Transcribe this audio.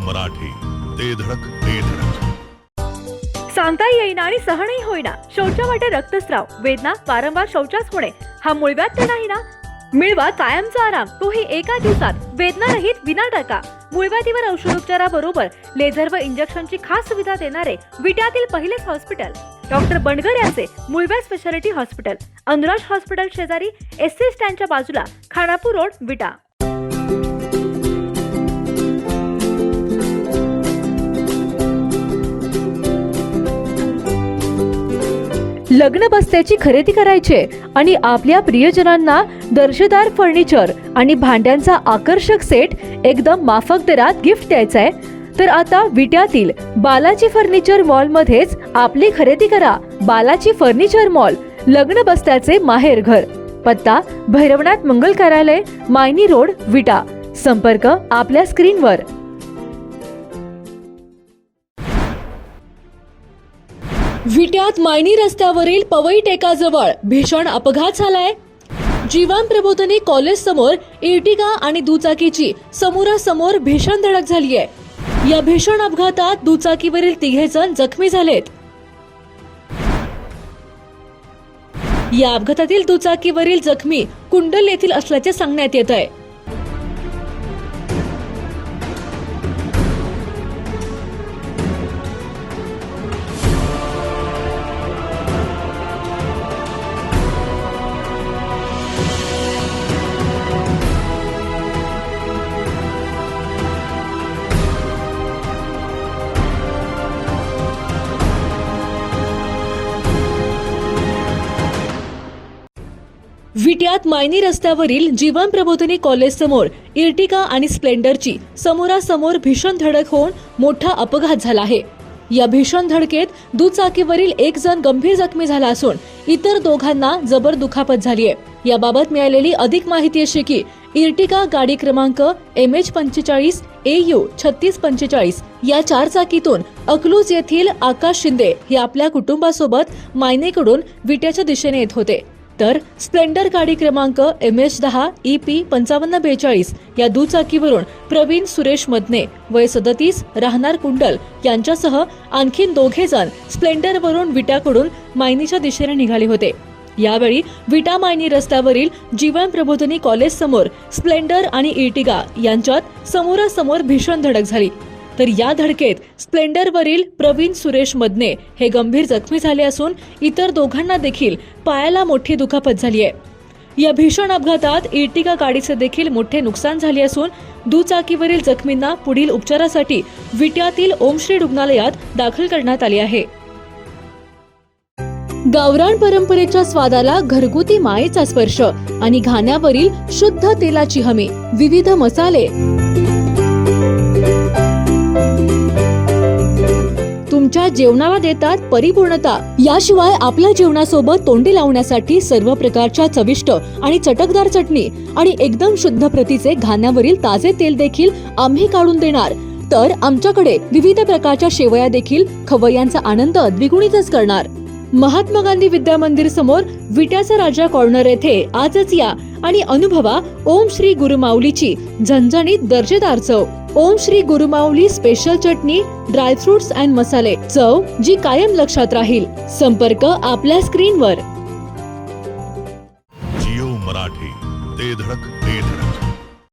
मराठी, ते धडक ते धडक. सांगता येईना आणि सहनही होईना, शौचा वाटे रक्तस्राव, वेदना, वारंवार शौचास होणे हा मूळव्याध तर नाही ना? मिळवा कायमचा आराम, तोही एका दिवसात, वेदना रहित, विना टाका. मूळव्याधीवर औषधोपचाराबरोबर लेझर व इंजेक्शनची खास सुविधा देणारे विट्यातील पहिलेच हॉस्पिटल डॉक्टर बंडगर यांचे मूळव्याध स्पेशालिटी हॉस्पिटल, अनुराज हॉस्पिटल शेजारी, एससी स्टँडच्या बाजूला, खानापूर रोड, विटा. लग्न बस्त्याची खरेदी करायचे आणि आपल्या प्रियजनांना दर्जेदार फर्निचर आणि भांड्यांचा आकर्षक सेट एकदम माफक दरात गिफ्ट द्यायचा आहे, तर आता विट्यातील बालाजी फर्निचर मॉल मध्येच आपली खरेदी करा. बालाजी फर्निचर मॉल, लग्न बस्त्याचे माहेर घर. पत्ता भैरवनाथ मंगल कार्यालय, मायनी रोड, विटा. संपर्क आपल्या स्क्रीनवर. विट्यात मायनी रस्त्यावरील पवई टेकाजवळ भीषण अपघात झालाय. जीवन प्रबोधिनी कॉलेज समोर इर्टिगा आणि दुचाकीची समोरासमोर भीषण धडक झाली आहे. या भीषण अपघातात दुचाकीवरील 3 जण जखमी झालेत. या अपघातातील दुचाकीवरील जखमी कुंडल येथील असल्याचे सांगण्यात येत आहे. विट्यात मायनी रस्त्यावरील जीवन प्रबोधिनी कॉलेज समोर इर्टिगा आणि स्प्लेंडरची समोरासमोर भीषण धडक होऊन मोठा अपघात झाला आहे. या भीषण धडकेत दुचाकीवरील 1 जण गंभीर जखमी झाला असून इतर दोघांना जबर दुखापत झाली आहे. याबाबत मिळालेली अधिक माहिती अशी की इर्टिगा गाडी क्रमांक MH45 AU 3645 या 4 चाकीतून अकलूज येथील आकाश शिंदे हे आपल्या कुटुंबासोबत मायनीकडून विट्याच्या दिशेने येत होते, तर स्प्लेंडर गाडी क्रमांक MH10 EP 5542 या दुचाकीवरून प्रवीण सुरेश मदने वय 37 राहणार कुंडल यांच्यासह आणखीन 2 जण स्प्लेंडरवरून विट्याकडून मायनीच्या दिशेने निघाले होते. यावेळी विटा मायनी रस्त्यावरील जीवन प्रबोधिनी कॉलेज समोर स्प्लेंडर आणि इर्टिगा यांच्यात समोरासमोर भीषण धडक झाली, तर या धडकेत स्प्लेंडरवरील प्रवीण सुरेश मदने हे गंभीर जखमी झाले असून इतर दोघांना देखील पायाला मोठी दुखापत झाली आहे. या भीषण अपघातात इर्टिगा गाडीचे देखील मोठे नुकसान झाले असून दुचाकीवरील जखमींना पुढील उपचारासाठी विट्यातील ओमश्री रुग्णालयात दाखल करण्यात आले आहे. गावरान परंपरेच्या स्वादाला घरगुती मायेचा स्पर्श आणि घाण्यावरील शुद्ध तेलाची हमी, विविध मसाले, तुमच्या जेवणाला देतात परिपूर्णता. याशिवाय आपल्या जेवणासोबत तोंडी लावण्यासाठी सर्व प्रकारच्या चविष्ट आणि चटकदार चटणी आणि एकदम शुद्ध प्रतीचे घाण्यावरील ताजे तेल देखील आम्ही काढून देणार. तर आमच्याकडे विविध प्रकारच्या शेवया देखील खवय्यांचा आनंद द्विगुणितच करणार. महात्मा गांधी विद्या मंदिर समोर विट्याचा राजा कॉर्नर येथे आजच या आणि अनुभवा ओम श्री गुरुमाऊलीची झणझणीत दर्जेदार चव. ओम श्री गुरुमाऊली स्पेशल चटणी, ड्रायफ्रुट्स अँड मसाले, चव जी कायम लक्षात राहील. संपर्क आपल्या स्क्रीनवर. जिओ मराठी, ते धडक